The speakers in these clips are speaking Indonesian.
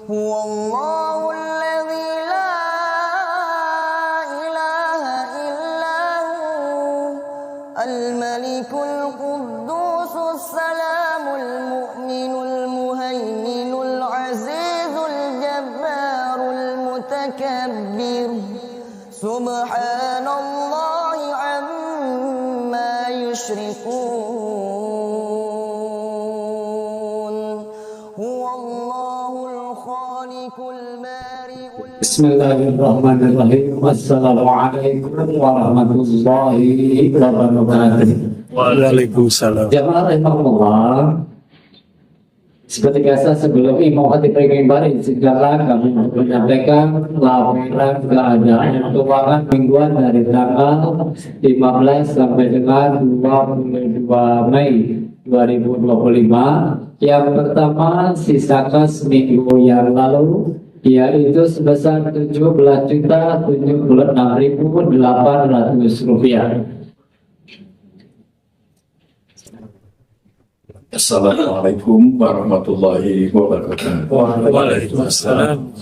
Huwallahu alladzi la ilaha illahu al-malikul quddusus salamul mu'minul muhaiminul azizul jabbarul mutakabbir subhanallahi amma yushrikun huwallahul khaliqul bari'ul. Bismillahirrahmanirrahim. Assalamualaikum warahmatullahi wabarakatuh. Waalaikumsalam. Jamaah rahimahullah. Seperti biasa sebelum Imam Khatib Bari segala kami menyampaikan laporan keadaan keuangan mingguan dari tanggal 15 sampai dengan 22 Mei 2025. Yang pertama sisa kas minggu yang lalu yaitu sebesar Rp76.800. Assalamualaikum warahmatullahi wabarakatuh. Waalaikumsalam.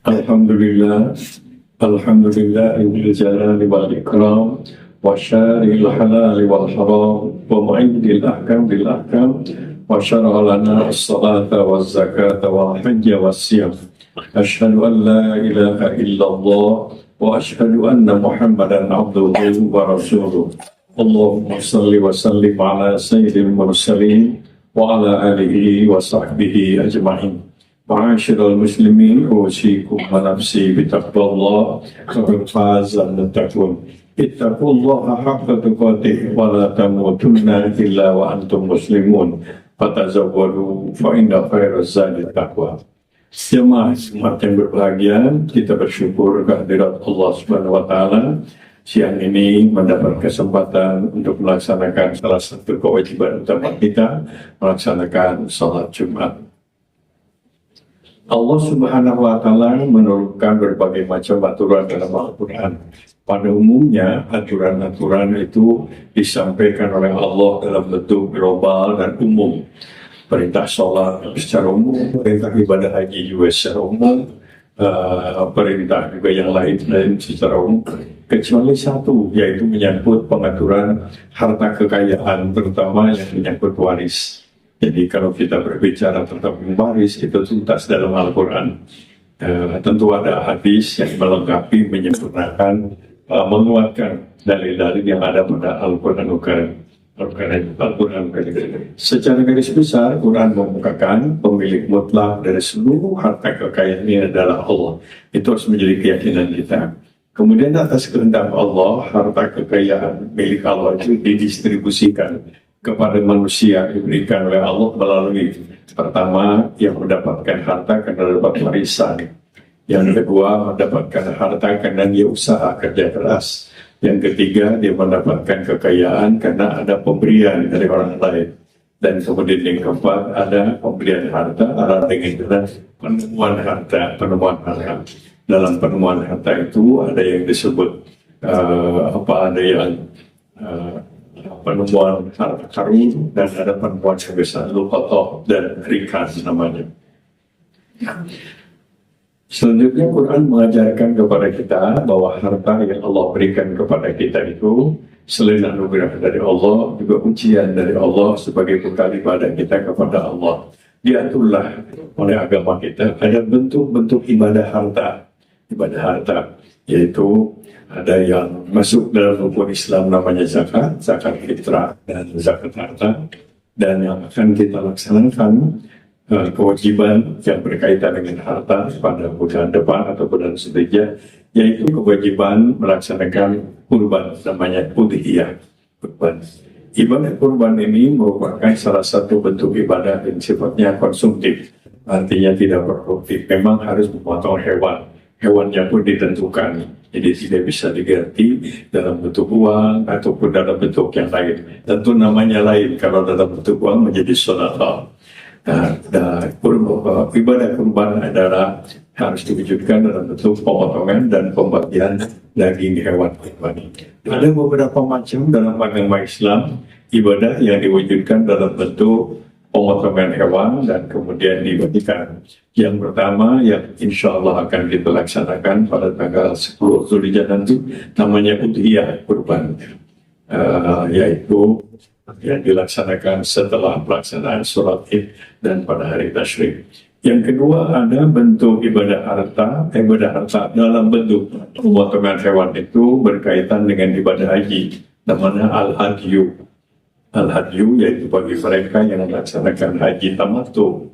Alhamdulillah, alhamdulillah bil jalali wal ikram wa syaril halali wal haram wa mu'idil ahkam bil ahkam wa syara'a lana as-salata waz zakata wal hajja was siyam. Asyhadu an la ilaha illallah wa asyhadu anna Muhammadan abduhu wa rasuluh. Allahumma salli wa sallim ala sayyidil mursalin wa ala alihi wa sahbihi ajma'in. Ma'asyiral muslimin, usikum wa nafsi bitaqwallah faqad faza al-muttaqun. Ittaqullaha haqqa tuqatih wa la tamutunna illa wa antum muslimun. Fatazawwadu fa inna khairaz zadi taqwa. Jemaah Jumat yang berbahagia, kita bersyukur kehadirat Allah Subhanahu wa taala siang ini mendapat kesempatan untuk melaksanakan salah satu kewajiban utama kita, melaksanakan salat Jumat. Allah Subhanahu wa taala menurunkan berbagai macam aturan dalam Al-Qur'an. Pada umumnya aturan-aturan itu disampaikan oleh Allah dalam bentuk global dan umum. Perintah sholat secara umum, perintah ibadah haji juga secara umum, perintah juga yang lain secara umum, kecuali satu, yaitu menyangkut pengaturan harta kekayaan, terutama yang menyangkut waris. Jadi kalau kita berbicara tentang waris itu tuntas dalam Al-Quran. Tentu ada hadis yang melengkapi, menyempurnakan, menguatkan dalil-dalil yang ada pada Al-Quran. Secara garis besar, Quran memukakan pemilik mutlak dari seluruh harta kekayaan ini adalah Allah. Itu harus menjadi keyakinan kita. Kemudian atas kehendak Allah, harta kekayaan milik Allah itu didistribusikan kepada manusia, diberikan oleh Allah melalui pertama yang mendapatkan harta karena dapat warisan, yang kedua mendapatkan harta karena dia usaha kerja keras, yang ketiga dia mendapatkan kekayaan karena ada pemberian dari orang lain, dan kemudian yang keempat ada pemberian harta dengan penemuan harta. Dalam penemuan harta itu ada yang disebut ada yang penemuan harta karun, dan ada penemuan yang besar luqatoh dan rikas namanya. Selanjutnya Quran mengajarkan kepada kita bahwa harta yang Allah berikan kepada kita itu selain anugerah dari Allah, juga ujian dari Allah sebagai bekal ibadah kita kepada Allah. Diaturlah oleh agama kita ada bentuk-bentuk ibadah harta, yaitu ada yang masuk dalam rukun Islam namanya zakat fitrah dan zakat harta, dan yang akan kita laksanakan kewajiban yang berkaitan dengan harta pada bulan depan atau bulan Zulhijjah, yaitu kewajiban melaksanakan kurban, namanya udhiyah, kurban. Ibadah kurban ini merupakan salah satu bentuk ibadah yang sifatnya konsumtif, artinya tidak produktif. Memang harus memotong hewannya pun ditentukan, jadi tidak bisa diganti dalam bentuk uang ataupun dalam bentuk yang lain. Tentu namanya lain, kalau dalam bentuk uang menjadi sedekah, Ibadah kurban adalah harus diwujudkan dalam bentuk pemotongan dan pembagian daging hewan kurban. Ada beberapa macam dalam agama Islam ibadah yang diwujudkan dalam bentuk pemotongan hewan dan kemudian dibagikan. Yang pertama yang insya Allah akan kita laksanakan pada tanggal 10 Zulhijjah nanti namanya udhiyah kurban, yaitu yang dilaksanakan setelah pelaksanaan sholat Id dan pada hari tasyrik. Yang kedua ada bentuk ibadah harta dalam bentuk pemotongan hewan itu berkaitan dengan ibadah haji, namanya al-hadyu. Al-hadyu yaitu bagi mereka yang melaksanakan haji tamattu.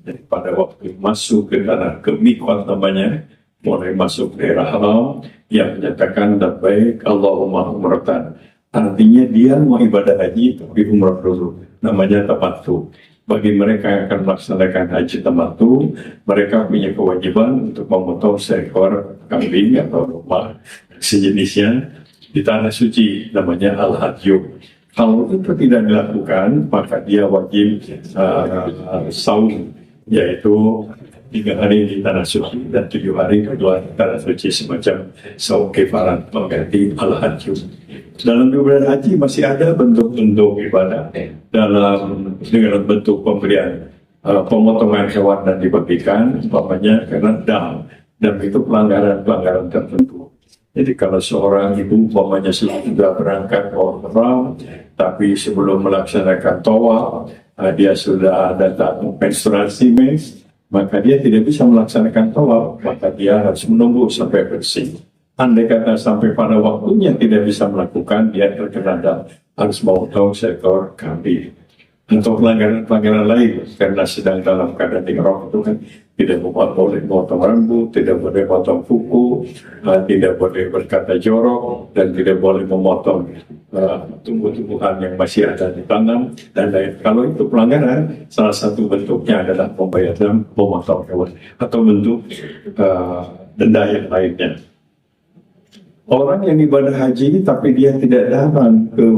Jadi pada waktu masuk ke tanah ke miqat namanya, mulai masuk daerah haram yang menyatakan labbaik Allahumma umratan. Artinya dia mau ibadah haji tapi umrah dulu, namanya tamattu. Bagi mereka yang akan melaksanakan haji tamattu, mereka punya kewajiban untuk memotong seekor kambing atau domba sejenisnya di tanah suci, namanya al-hadyu. Kalau itu tidak dilakukan, maka dia wajib saum, yaitu 3 hari di tanah suci dan 7 hari keluar tanah suci, semacam saum kifarat mengganti al-hadyu. Dalam ibadah haji masih ada bentuk-bentuk ibadah dengan bentuk pemberian pemotongan hewan dan dibagikan, umpamanya karena dam itu pelanggaran tertentu. Jadi kalau seorang ibu umpamanya sudah berangkat ke Umrah, tapi sebelum melaksanakan tawaf dia sudah datang menstruasi maka dia tidak bisa melaksanakan tawaf, maka dia harus menunggu sampai bersih. Andai kata sampai pada waktunya tidak bisa melakukan, dia terkena dam, harus memotong seekor kambing. Untuk pelanggaran lain, karena sedang dalam keadaan ihram itu kan tidak boleh memotong rambut, tidak boleh memotong kuku, tidak boleh berkata jorok, dan tidak boleh memotong tumbuh-tumbuhan yang masih ada di tanam dan lain. Kalau itu pelanggaran, salah satu bentuknya adalah pembayaran memotong hewan atau bentuk denda yang lainnya. Orang yang ibadah haji tapi dia tidak datang ke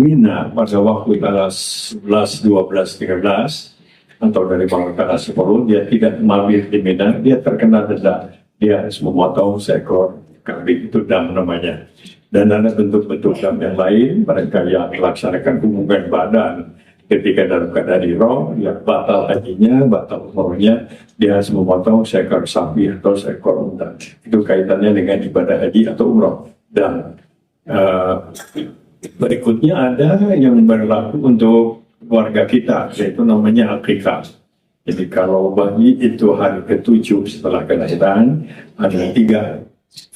Mina pada waktu tanggal 11, 12, 13 atau dari tanggal 10 dia tidak mampir di Mina, dia terkena denda. Dia harus memotong seekor kambing, itu dam namanya. Dan ada bentuk-bentuk dam yang lain, mereka yang melaksanakan hubungan badan ketika dalam keadaan ihram, yang batal hajinya, batal umrohnya, dia harus memotong seekor sapi atau seekor unta. Itu kaitannya dengan ibadah haji atau umroh. Dan berikutnya ada yang berlaku untuk keluarga kita, yaitu namanya akikah. Jadi kalau bayi itu hari ke-7 setelah kelahiran, ada 3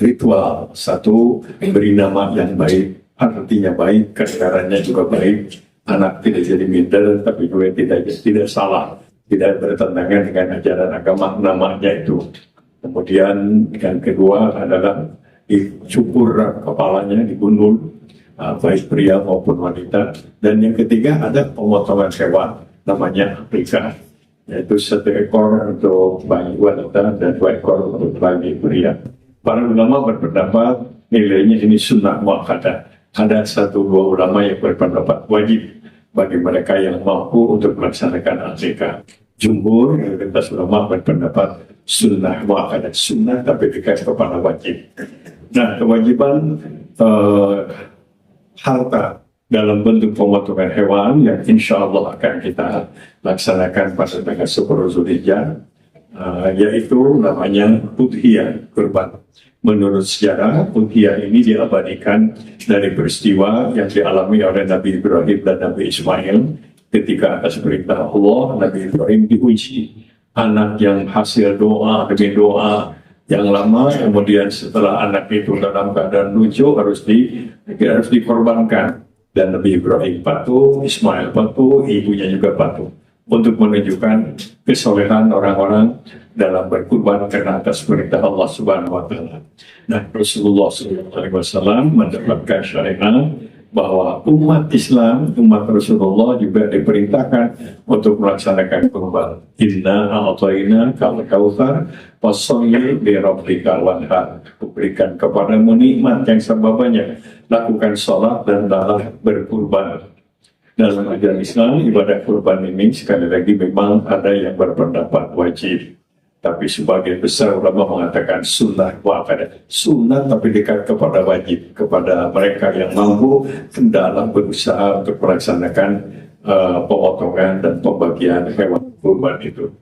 ritual. 1, beri nama yang baik, artinya baik, kedengarannya juga baik. Anak tidak jadi minder, tapi juga tidak salah, tidak bertentangan dengan ajaran agama namanya itu. Kemudian yang kedua adalah dicukur kepalanya, digundul, baik pria maupun wanita. Dan yang ketiga ada pemotongan hewan, namanya akikah, yaitu 1 ekor untuk bayi wanita dan 2 ekor untuk bayi pria. Para ulama berpendapat nilainya ini sunnah muakkadah. Ada 1-2 ulama yang berpendapat wajib bagi mereka yang mampu untuk melaksanakan akikah. Jumhur, mayoritas ulama berpendapat sunnah muakkadah, sunnah tapi dikait kepada wajib. Nah, kewajiban harta dalam bentuk pemotongan hewan yang insya Allah akan kita laksanakan pada tanggal 10 Zulhijjah, yaitu namanya udhiyah kurban. Menurut sejarah, udhiyah ini diabadikan dari peristiwa yang dialami oleh Nabi Ibrahim dan Nabi Ismail ketika atas perintah Allah, Nabi Ibrahim diuji anak yang hasil doa demi doa yang lama, kemudian setelah anak itu dalam keadaan lucu harus dikorbankan, dan Nabi Ibrahim patuh, Ismail patuh, ibunya juga patuh untuk menunjukkan kesolehan orang-orang dalam berkurban karena atas perintah Allah Subhanahu wa taala. Nah, Rasulullah SAW mendapatkan syariat bahwa umat Islam, umat Rasulullah juga diperintahkan untuk melaksanakan kurban. Inna a'tayna kal kautsar fasholli li rabbika wanhar. Berikan kepadamu nikmat yang serba banyak. Lakukan sholat dan dalam berkurban. Dalam ajaran Islam, ibadah kurban ini sekali lagi memang ada yang berpendapat wajib. Tapi sebagian besar ulama mengatakan sunnah muakkadah. Sunnah tapi dekat kepada wajib. Kepada mereka yang mampu hendaklah berusaha untuk melaksanakan pemotongan dan pembagian hewan kurban itu.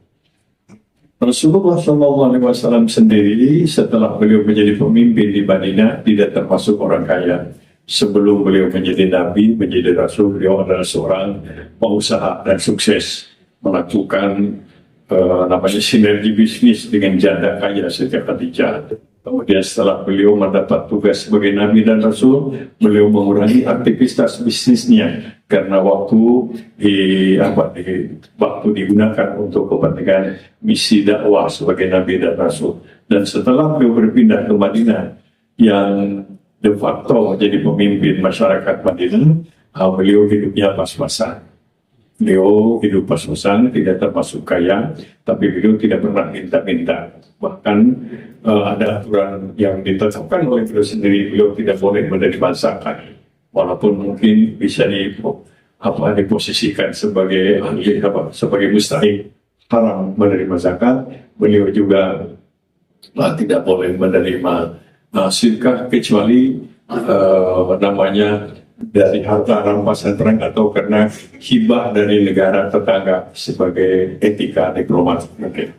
Rasulullah SAW sendiri setelah beliau menjadi pemimpin di Madinah tidak termasuk orang kaya. Sebelum beliau menjadi nabi, menjadi rasul, beliau adalah seorang pengusaha dan sukses melakukan namanya sinergi bisnis dengan janda kaya Siti Khadijah. Kemudian setelah beliau mendapat tugas sebagai nabi dan rasul, beliau mengurangi aktivitas bisnisnya karena waktu digunakan untuk kepentingan misi dakwah sebagai nabi dan rasul. Dan setelah beliau berpindah ke Madinah yang de facto menjadi pemimpin masyarakat Madinah, beliau hidupnya pas-pasan. Beliau hidup pas-pasan, tidak termasuk kaya, tapi beliau tidak pernah minta-minta. Bahkan ada aturan yang ditetapkan oleh beliau sendiri, beliau tidak boleh menerima zakat. Walaupun mungkin bisa diposisikan sebagai sebagai mustahik haram menerima zakat, beliau juga tidak boleh menerima sedekah kecuali namanya dari harta rampasan perang atau karena hibah dari negara tetangga sebagai etika diplomatik mungkin.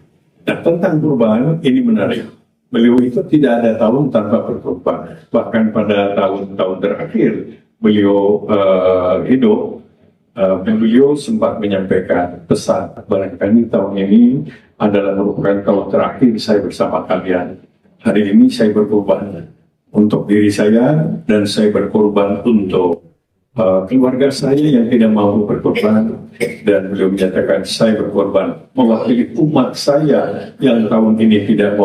Nah, tentang kurban ini menarik. Beliau itu tidak ada tahun tanpa berkurban. Bahkan pada tahun-tahun terakhir beliau hidup, beliau sempat menyampaikan pesan, barangkali tahun ini adalah merupakan tahun terakhir saya bersama kalian. Hari ini saya berkorban untuk diri saya dan saya berkorban untuk keluarga saya yang tidak mampu berkorban, dan beliau menyatakan saya berkorban mewakili umat saya yang tahun ini tidak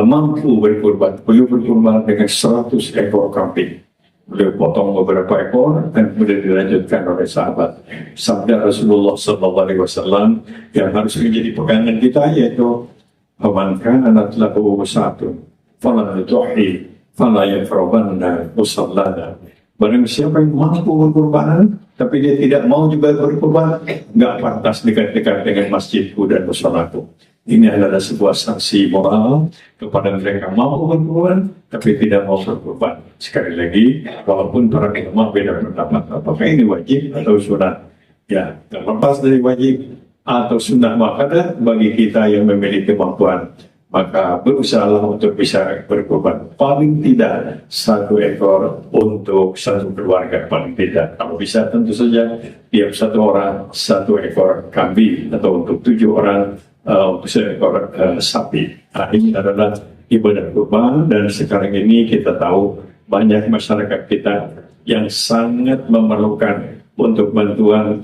mampu berkorban. Beliau berkorban dengan 100 ekor kambing. Beliau potong beberapa ekor dan kemudian dilanjutkan oleh sahabat. Sabda Rasulullah SAW yang harus menjadi pegangan kita yaitu faman kana lahu satu fala yudhi fala yafrabanna musallana. Barang siapa yang mampu berkorban tapi dia tidak mau juga berkorban, nggak pantas dekat-dekat dengan masjidku dan musalaku. Ini adalah sebuah sanksi moral kepada mereka mampu berkorban tapi tidak mau berkorban. Sekali lagi, walaupun para ulama beda pendapat apakah ini wajib atau sunat, ya terlepas dari wajib atau sunnah muakkadah bagi kita yang memiliki kemampuan, maka berusahalah untuk bisa berkorban paling tidak 1 ekor untuk satu keluarga, paling tidak. Kalau bisa tentu saja tiap 1 orang 1 ekor kambing atau untuk 7 orang untuk 1 ekor sapi. Nah, ini adalah ibadah kurban, dan sekarang ini kita tahu banyak masyarakat kita yang sangat memerlukan untuk bantuan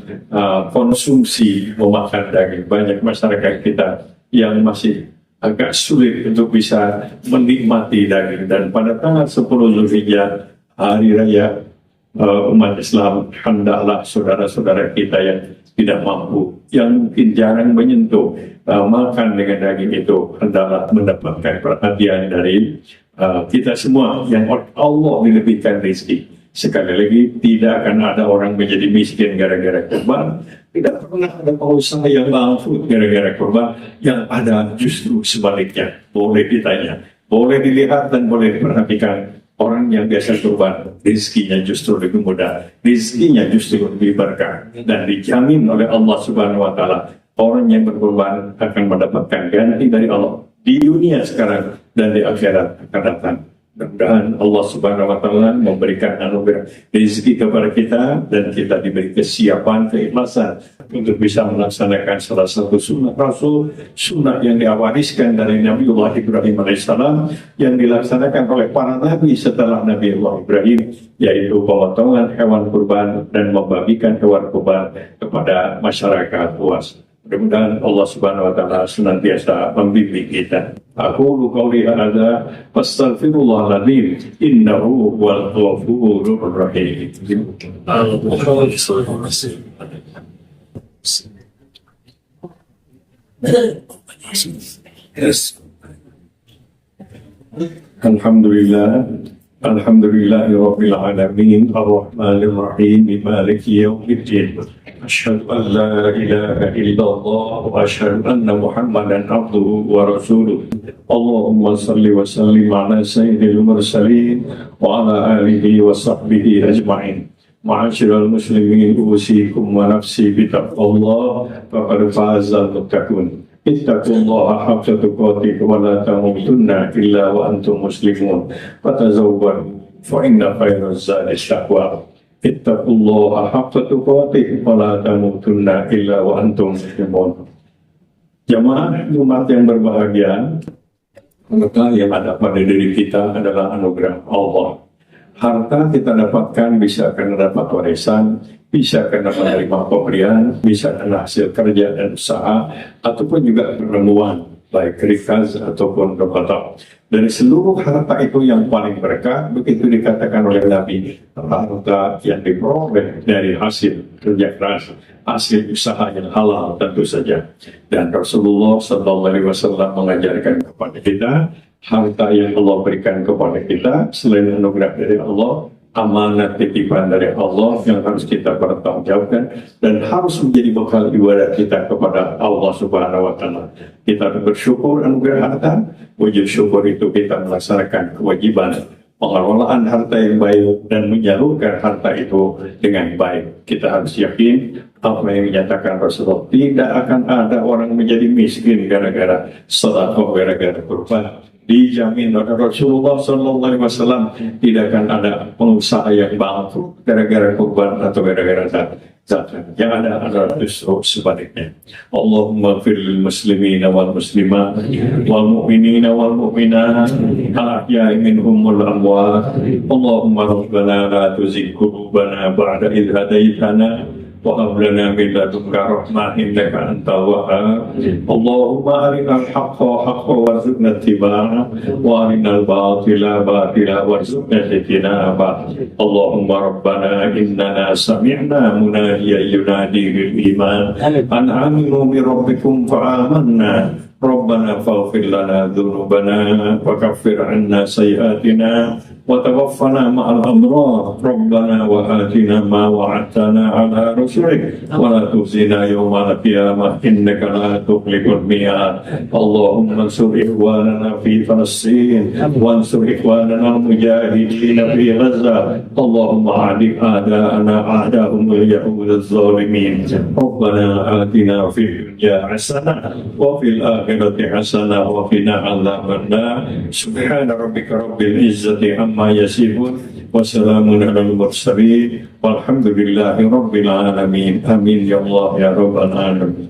konsumsi memakan daging. Banyak masyarakat kita yang masih agak sulit untuk bisa menikmati daging. Dan pada tanggal 10 Zulhijjah, hari raya umat Islam, hendaklah saudara-saudara kita yang tidak mampu, yang mungkin jarang menyentuh makan dengan daging itu, hendaklah mendapatkan perhatian dari kita semua yang Allah dilebihkan rezeki. Sekali lagi, tidak akan ada orang menjadi miskin gara-gara kurban. Tidak pernah ada pengusaha yang bangkrut gara-gara kurban. Yang ada justru sebaliknya. Boleh ditanya, boleh dilihat dan boleh diperhatikan. Orang yang biasa kurban, rezekinya justru lebih mudah, rezekinya justru lebih berkah, dan dijamin oleh Allah Subhanahu Wa Taala. Orang yang berkurban akan mendapatkan ganti dari Allah di dunia sekarang dan di akhirat akan datang. Mudah-mudahan Allah Subhanahu Wa Taala memberikan anugerah rezeki kepada kita, dan kita diberi kesiapan, keikhlasan untuk bisa melaksanakan salah satu sunnah Rasul, sunnah yang diwariskan dari Nabiullah Ibrahim alaihissalam, yang dilaksanakan oleh para nabi setelah Nabiullah Ibrahim, yaitu pemotongan hewan kurban dan membagikan hewan kurban kepada masyarakat luas. Mudah-mudahan Allah Subhanahu Wa Taala senantiasa membimbing kita. Aku qauli hadza fastaghfirullahaladzim innahu huwal ghafurur rahim. Alhamdulillah, Alhamdulillahi Rabbil Alamin Ar-Rahmanir Rahim Maliki Yawmiddin Asyhadu an la ilaha illallah wa asyhadu anna Muhammadan abduhu wa rasuluh. Allahumma salli wa sallim ala sayyidil mursalin wa ala alihi wa sahbihi ajma'in. Ma'asyiral muslimin, usikum wa nafsi bitaqwallah faqad fazal muttaqun. Ittaqullaha haqqa tuqatih wa la tamutunna illa wa antum muslimun. Fatazawwadu fa inna khairaz zadi taqwa. Ittaqullaha haqqa tuqatih wa la tamutunna illa wa antum muslimun. Jamaah umat yang berbahagia, maka yang ada pada diri kita adalah anugerah Allah. Harta kita dapatkan bisa karena dapat warisan, bisa karena menerima pemberian, bisa karena hasil kerja dan usaha, ataupun juga penemuan, baik rikaz ataupun dokotok. Dari seluruh harta itu yang paling berkah, begitu dikatakan oleh Nabi, harta yang diperoleh dari hasil kerja keras, hasil usaha yang halal tentu saja. Dan Rasulullah SAW mengajarkan kepada kita, harta yang Allah berikan kepada kita selain anugerah dari Allah, amanat titipan dari Allah yang harus kita pertanggungjawabkan dan harus menjadi bekal ibadah kita kepada Allah Subhanahu wa Ta'ala. Kita bersyukur anugerah harta, wujud syukur itu kita melaksanakan kewajiban pengelolaan harta yang baik dan menyalurkan harta itu dengan baik. Kita harus yakin apa yang dinyatakan Rasulullah, tidak akan ada orang menjadi miskin gara-gara sedekah, gara-gara kurban. Dijamin oleh Rasulullah SAW, tidak akan ada pengusaha yang bangkrut gara-gara kurban atau gara-gara zakat. Yang ada adalah justru sebaliknya. Allahumma firlil muslimina wal muslimat wal mu'minina wal mu'minat al ahya'i minhum wal amwat. Allahumma rabbana la tuzigh qulubana ba'da idh hadaytana wa hab lana min ladunka rahmah innaka antal wahhab. Allahumma arinal haqqa haqqan warzuqna ittiba'ah wa arinal batila batila warzuqna ijtinabah. Allahumma rabbana innana sami'na munadiyan yunadi bil iman an aminu bi rabbikum fa amanna. Rabbana faghfir lana dzunubana wa kaffir 'anna sayyi'atina wa tawaffana ma'al abrar. Rabbana wa atina ma wa'adtana 'ala rusulik wa la tukhzina yawmal qiyamah innaka la tukhliful mi'ad. Allahumma ansur ikhwanana fi Palestin wa ansur ikhwanana al-mujahidin fi Gaza. Allahumma a'di a'da'ana a'da'umul yahud az-zalimin. Rabbana atina fid dunya hasanah wa fil akhirati hasanah wa qina adzaban nar. Subhana rabbika rabbil izzati amma yasifun wa salamun alal mursalin walhamdulillahi rabbil alamin. Amin ya Allah ya rabbal alamin.